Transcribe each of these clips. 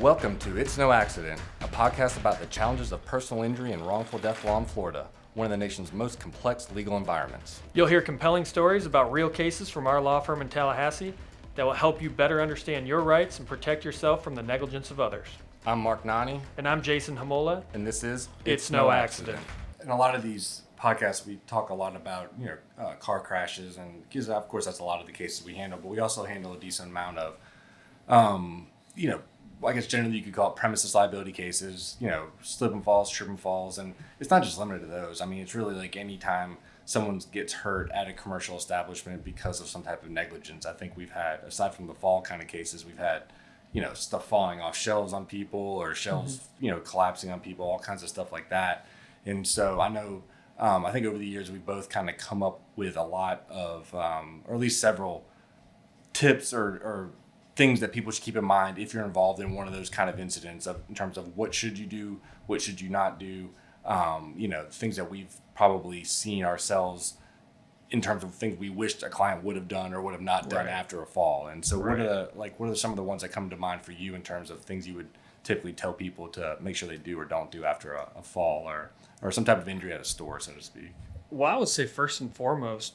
Welcome to It's No Accident, a podcast about the challenges of personal injury and wrongful death law in Florida, one of the nation's most complex legal environments. You'll hear compelling stories about real cases from our law firm in Tallahassee that will help you better understand your rights and protect yourself from the negligence of others. I'm Mark Nani. And I'm Jaeson Hamola. And this is It's No Accident. In a lot of these podcasts, we talk a lot about car crashes, and because of course that's a lot of the cases we handle, but we also handle a decent amount of, I guess generally you could call it premises liability cases, slip and falls, trip and falls, and it's not just limited to those. I mean, it's really like any time someone gets hurt at a commercial establishment because of some type of negligence. I think we've had, aside from the fall kind of cases, we've had, stuff falling off shelves on people or shelves, collapsing on people, all kinds of stuff like that. And so I know, I think over the years we've both kind of come up with a lot of, or at least several tips or things that people should keep in mind if you're involved in one of those kind of incidents in terms of what should you do, what should you not do, things that we've probably seen ourselves in terms of things we wished a client would have done or would have not done after a fall. And so what are some of the ones that come to mind for you in terms of things you would typically tell people to make sure they do or don't do after a fall or some type of injury at a store, so to speak? Well, I would say first and foremost,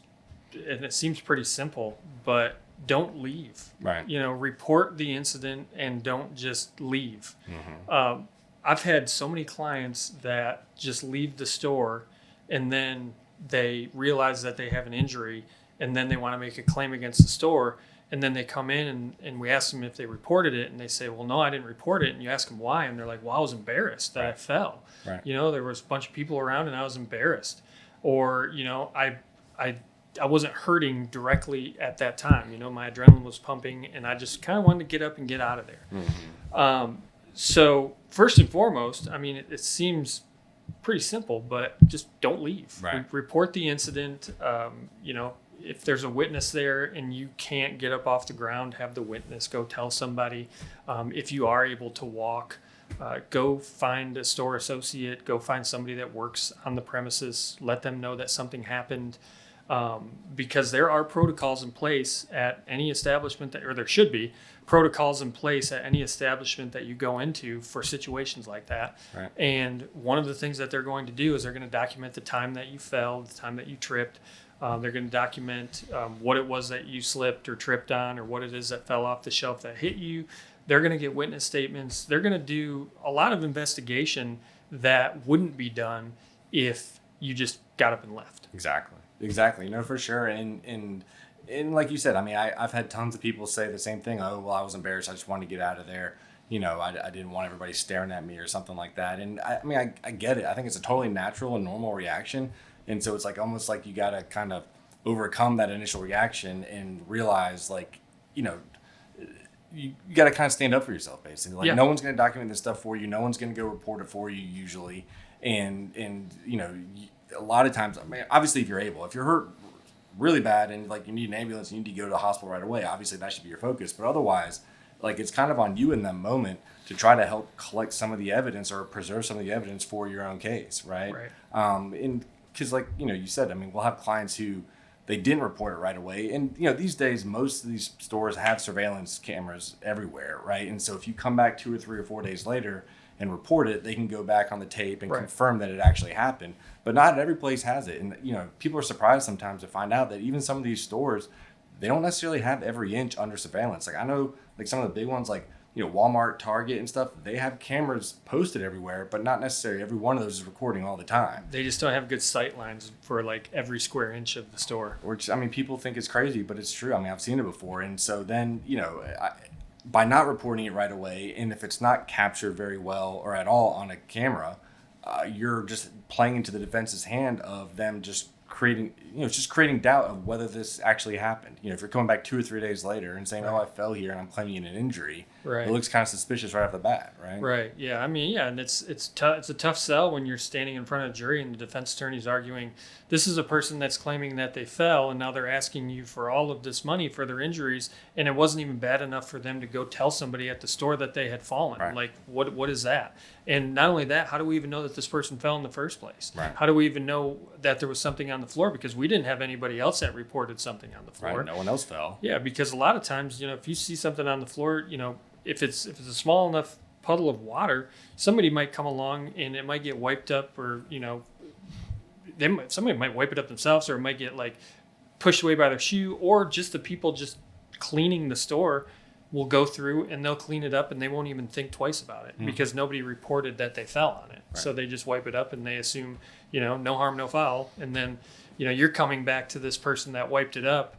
and it seems pretty simple, but don't leave. Right. Report the incident and don't just leave. Mm-hmm. I've had so many clients that just leave the store and then they realize that they have an injury and then they want to make a claim against the store. And then they come in and we ask them if they reported it, and they say, well, no, I didn't report it. And you ask them why, and they're like, well, I was embarrassed that I fell. Right. There was a bunch of people around and I was embarrassed. Or, I wasn't hurting directly at that time. My adrenaline was pumping and I just kind of wanted to get up and get out of there. Mm-hmm. So first and foremost, I mean, it seems pretty simple, but just don't leave. Right. Report the incident. If there's a witness there and you can't get up off the ground, have the witness go tell somebody. If you are able to walk, go find a store associate, go find somebody that works on the premises, let them know that something happened. Because there are protocols in place at any establishment or there should be protocols in place at any establishment that you go into for situations like that. Right. And one of the things that they're going to do is they're going to document the time that you fell, the time that you tripped. They're going to document what it was that you slipped or tripped on, or what it is that fell off the shelf that hit you. They're going to get witness statements. They're going to do a lot of investigation that wouldn't be done if you just got up and left. Exactly. For sure. And like you said, I mean, I've had tons of people say the same thing. Oh, well, I was embarrassed. I just wanted to get out of there. I didn't want everybody staring at me or something like that. And I get it. I think it's a totally natural and normal reaction. And so it's like almost like you got to kind of overcome that initial reaction and realize you got to kind of stand up for yourself, basically. No one's going to document this stuff for you. No one's going to go report it for you usually. And a lot of times, obviously if you're hurt really bad and you need an ambulance, you need to go to the hospital right away. Obviously that should be your focus, but otherwise, it's kind of on you in that moment to try to help collect some of the evidence or preserve some of the evidence for your own case. Right. And because you said, we'll have clients who they didn't report it right away. And, these days, most of these stores have surveillance cameras everywhere. Right. And so if you come back 2 or 3 or 4 days later and report it, they can go back on the tape and confirm that it actually happened. But not every place has it. And, people are surprised sometimes to find out that even some of these stores, they don't necessarily have every inch under surveillance. I know some of the big ones Walmart, Target and stuff, they have cameras posted everywhere, but not necessarily every one of those is recording all the time. They just don't have good sight lines for every square inch of the store. Which, people think it's crazy, but it's true. I've seen it before. And so then, by not reporting it right away, and if it's not captured very well or at all on a camera, you're just playing into the defense's hand of them just creating doubt of whether this actually happened. If you're coming back 2 or 3 days later and saying, oh, I fell here and I'm claiming an injury, it looks kind of suspicious right off the bat, right? Right, yeah. And it's a tough sell when you're standing in front of a jury and the defense attorney's arguing, this is a person that's claiming that they fell and now they're asking you for all of this money for their injuries, and it wasn't even bad enough for them to go tell somebody at the store that they had fallen. Right. What is that? And not only that, how do we even know that this person fell in the first place? Right. How do we even know that there was something on the floor? Because we didn't have anybody else that reported something on the floor. Right. No one else fell. Yeah, because a lot of times, if you see something on the floor, if it's a small enough puddle of water, somebody might come along and it might get wiped up, or somebody might wipe it up themselves, or it might get like pushed away by their shoe, or just the people just cleaning the store will go through and they'll clean it up and they won't even think twice about it because nobody reported that they fell on it. Right. So they just wipe it up and they assume, no harm, no foul. And then, you're coming back to this person that wiped it up,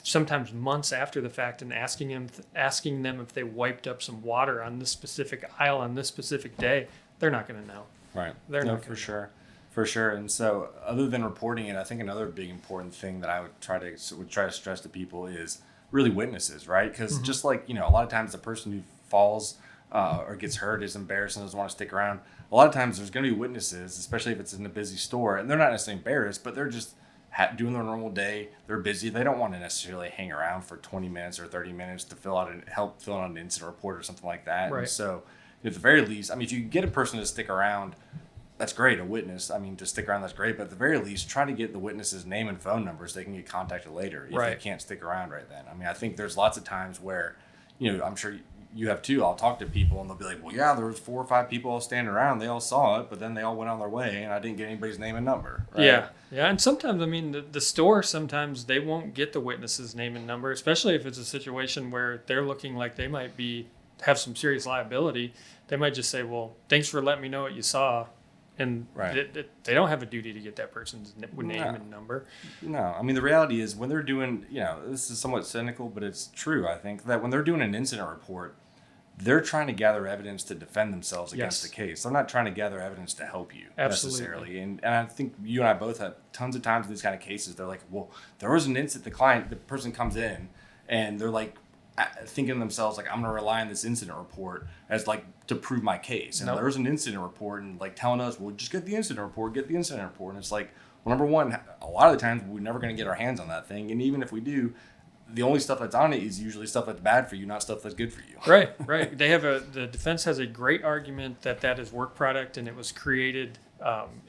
sometimes months after the fact, and asking them if they wiped up some water on this specific aisle on this specific day. They're not going to know. Right. They're not for sure. For sure. And so other than reporting it, I think another big important thing that I would try to stress to people is really witnesses, right? Because just like, a lot of times the person who falls or gets hurt is embarrassed and doesn't want to stick around. A lot of times there's going to be witnesses, especially if it's in a busy store, and they're not necessarily embarrassed, but they're just doing their normal day. They're busy. They don't want to necessarily hang around for 20 minutes or 30 minutes to help fill out an incident report or something like that. Right. And so at the very least, if you can get a person to stick around, that's great. A witness, to stick around, that's great. But at the very least, try to get the witness's name and phone number so they can get contacted later if they can't stick around right then. I think there's lots of times where, I'm sure you have too. I'll talk to people and they'll be like, well, yeah, there was 4 or 5 people all standing around. They all saw it, but then they all went on their way and I didn't get anybody's name and number. Right? Yeah. Yeah. And sometimes, the store, sometimes they won't get the witness's name and number, especially if it's a situation where they're looking like they might have some serious liability. They might just say, well, thanks for letting me know what you saw. And they don't have a duty to get that person's name and number. No. The reality is when they're doing, this is somewhat cynical, but it's true, I think, that when they're doing an incident report, they're trying to gather evidence to defend themselves against the case. They're not trying to gather evidence to help you necessarily. And I think you and I both have tons of times in these kind of cases. They're like, well, there was an incident. The person comes in and they're like, thinking to themselves, like, I'm going to rely on this incident report as like to prove my case. And there was an incident report and like telling us, well, just get the incident report. And it's like, well, number one, a lot of the times we're never going to get our hands on that thing. And even if we do, the only stuff that's on it is usually stuff that's bad for you, not stuff that's good for you. Right. The defense has a great argument that is work product and it was created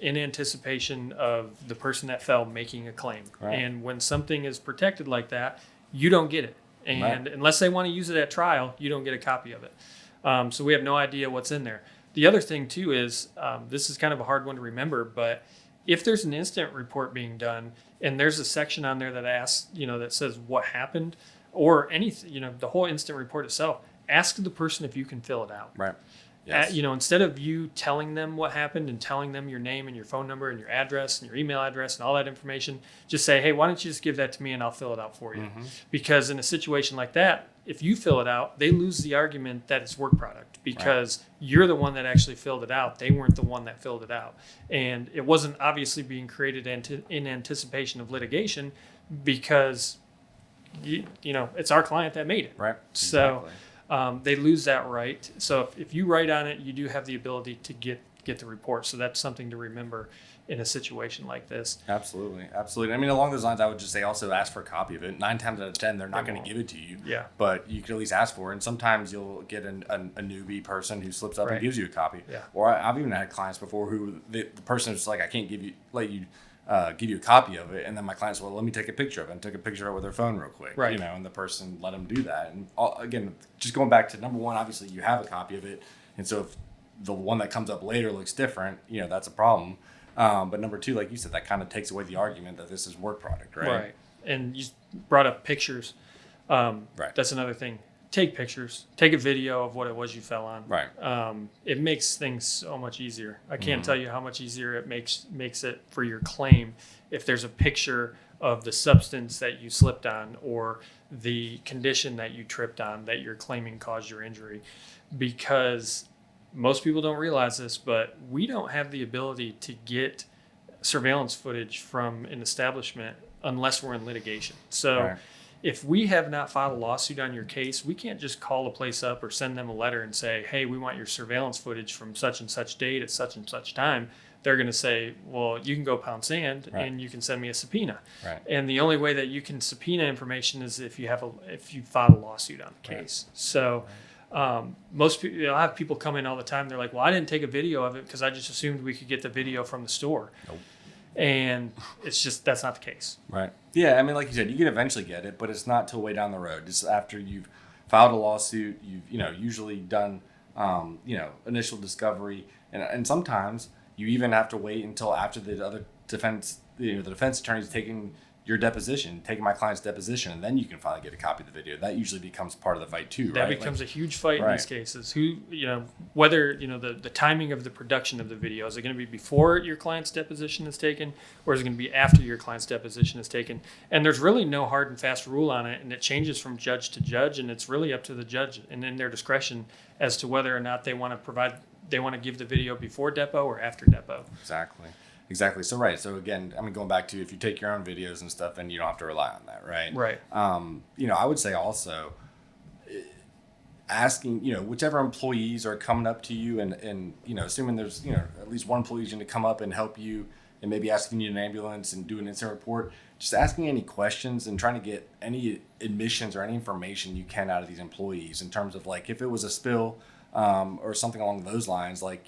in anticipation of the person that fell making a claim. Right. And when something is protected like that, you don't get it. And unless they want to use it at trial, you don't get a copy of it. So we have no idea what's in there. The other thing, too, is this is kind of a hard one to remember, but if there's an incident report being done and there's a section on there that asks, that says what happened or anything, the whole incident report itself, ask the person if you can fill it out. Right. Yes. Instead of you telling them what happened and telling them your name and your phone number and your address and your email address and all that information, just say, hey, why don't you just give that to me and I'll fill it out for you? Mm-hmm. Because in a situation like that, if you fill it out, they lose the argument that it's work product because you're the one that actually filled it out. They weren't the one that filled it out. And it wasn't obviously being created in anticipation of litigation because, it's our client that made it. Right. So. Exactly. They lose that right. So if you write on it, you do have the ability to get the report. So that's something to remember in a situation like this. Absolutely. Along those lines, I would just say also ask for a copy of it. 9 times out of 10, they're not going to give it to you. Yeah. But you can at least ask for it. And sometimes you'll get a newbie person who slips up and gives you a copy. Yeah. Or I've even had clients before who the person is like, I can't give you a copy of it, and then my client said, well, let me take a picture of it, and took a picture of it with their phone real quick, and the person let them do that. And again, just going back to number one, obviously you have a copy of it, and so if the one that comes up later looks different, that's a problem. But number two, like you said, that kind of takes away the argument that this is work product, right? Right. And you brought up pictures. That's another thing. Take pictures. Take a video of what it was you fell on. Right. It makes things so much easier. I can't tell you how much easier it makes it for your claim if there's a picture of the substance that you slipped on or the condition that you tripped on that you're claiming caused your injury. Because most people don't realize this, but we don't have the ability to get surveillance footage from an establishment unless we're in litigation. So if we have not filed a lawsuit on your case, we can't just call a place up or send them a letter and say, hey, we want your surveillance footage from such and such date at such and such time. They're going to say, well, you can go pound sand and you can send me a subpoena. Right. And the only way that you can subpoena information is if you filed a lawsuit on the case. Right. So most people, I have people come in all the time. They're like, well, I didn't take a video of it because I just assumed we could get the video from the store. Nope. And it's just, that's not the case. Right. Yeah. Like you said, you can eventually get it, but it's not till way down the road. Just after you've filed a lawsuit, you've, usually done initial discovery, and sometimes you even have to wait until after the other defense, the defense attorney's taking your deposition, taking my client's deposition, and then you can finally get a copy of the video. That usually becomes part of the fight too, that right? becomes a huge fight in these cases. Whether the timing of the production of the video, is it going to be before your client's deposition is taken, or is it going to be after your client's deposition is taken? And there's really no hard and fast rule on it, and it changes from judge to judge, and it's really up to the judge and in their discretion as to whether or not they want to give the video before depo or after depo. Exactly. So, right. So again, going back to, if you take your own videos and stuff, then you don't have to rely on that. Right. Right. I would say also asking, whichever employees are coming up to you and assuming there's, at least one employee is going to come up and help you and maybe asking you an ambulance and do an incident report, just asking any questions and trying to get any admissions or any information you can out of these employees in terms of, like, if it was a spill or something along those lines, like,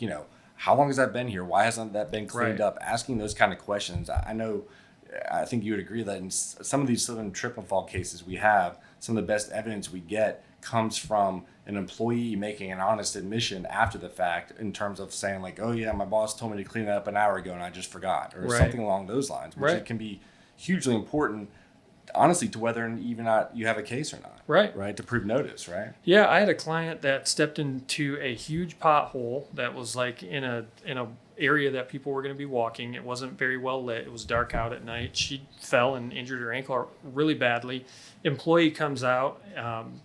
how long has that been here? Why hasn't that been cleaned up? Asking those kind of questions. I think you would agree that in some of these slip and trip and fall cases we have, some of the best evidence we get comes from an employee making an honest admission after the fact, in terms of saying, like, oh yeah, my boss told me to clean it up an hour ago and I just forgot, or something along those lines, which it can be hugely important, honestly, to whether even not you have a case or not. Right. To prove notice. Right. Yeah. I had a client that stepped into a huge pothole that was like in a area that people were going to be walking. It wasn't very well lit. It was dark out at night. She fell and injured her ankle really badly. Employee comes out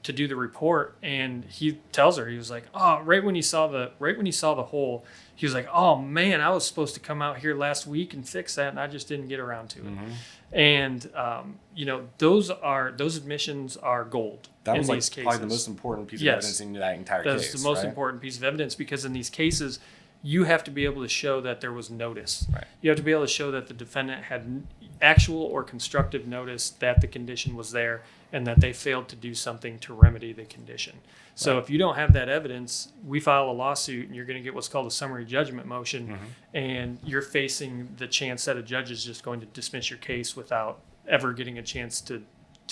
to do the report, and he tells her, he was like, oh, right when he saw the hole, he was like, oh man, I was supposed to come out here last week and fix that, and I just didn't get around to it. And those admissions are gold. That in was these cases. Probably the most important piece of evidence in that entire case. That's the most important piece of evidence, because in these cases, you have to be able to show that there was notice. Right. You have to be able to show that the defendant had actual or constructive notice that the condition was there and that they failed to do something to remedy the condition. So if you don't have that evidence, we file a lawsuit and you're going to get what's called a summary judgment motion, and you're facing the chance that a judge is just going to dismiss your case without ever getting a chance to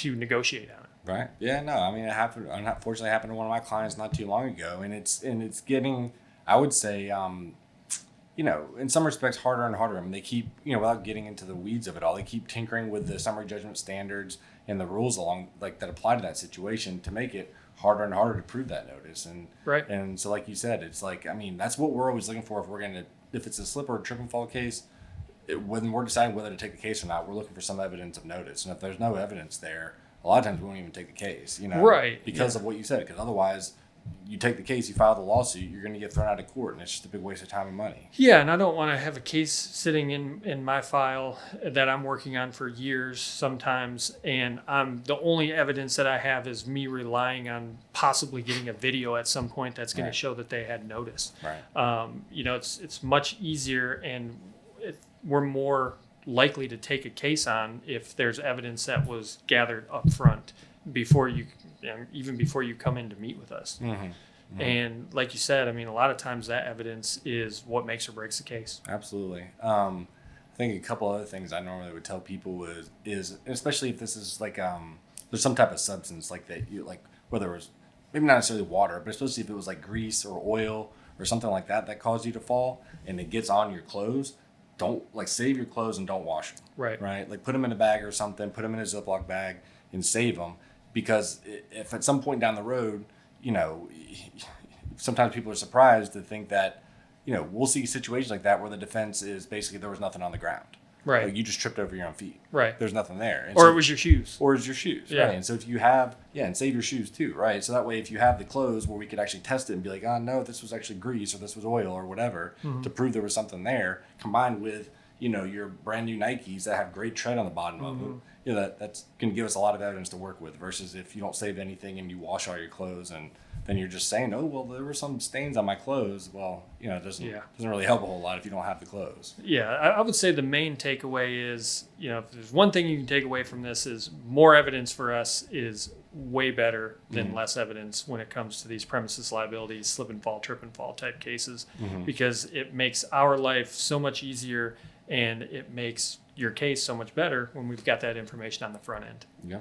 negotiate on it. Right. Yeah, no, it happened. Unfortunately, it happened to one of my clients not too long ago, and it's getting, I would say, in some respects harder and harder. They keep, without getting into the weeds of it all, they keep tinkering with the summary judgment standards and the rules that apply to that situation to make it harder and harder to prove that notice. And so, like you said, it's like, that's what we're always looking for if it's a slip or a trip and fall case. When we're deciding whether to take the case or not, we're looking for some evidence of notice. And if there's no evidence there, a lot of times we won't even take the case, because of what you said. Because otherwise, you take the case, you file the lawsuit, you're going to get thrown out of court, and it's just a big waste of time and money. Yeah, and I don't want to have a case sitting in my file that I'm working on for years sometimes, and the only evidence that I have is me relying on possibly getting a video at some point that's going to show that they had notice. Right. It's much easier, and we're more likely to take a case on if there's evidence that was gathered up front even before you come in to meet with us. And like you said, a lot of times that evidence is what makes or breaks the case. Absolutely. I think a couple other things I normally would tell people is especially if this is like there's some type of substance like that, whether it was maybe not necessarily water, but especially if it was like grease or oil or something like that caused you to fall and it gets on your clothes, don't save your clothes and don't wash them. Right. Like put them in a bag or something, put them in a Ziploc bag and save them, because if at some point down the road, sometimes people are surprised to think that, we'll see situations like that where the defense is basically there was nothing on the ground. Right. Like you just tripped over your own feet. Right. There's nothing there. And or it was your shoes. Yeah. Right. And so if you have, and save your shoes too, right? So that way, if you have the clothes where we could actually test it and be like, oh no, this was actually grease or this was oil or whatever, to prove there was something there, combined with, your brand new Nikes that have great tread on the bottom of them, that's going to give us a lot of evidence to work with, versus if you don't save anything and you wash all your clothes and then you're just saying, oh, well, there were some stains on my clothes. Well, it doesn't really help a whole lot if you don't have the clothes. Yeah, I would say the main takeaway is, if there's one thing you can take away from this, is more evidence for us is way better than less evidence when it comes to these premises liabilities, slip and fall, trip and fall type cases, because it makes our life so much easier and it makes your case so much better when we've got that information on the front end. Yeah.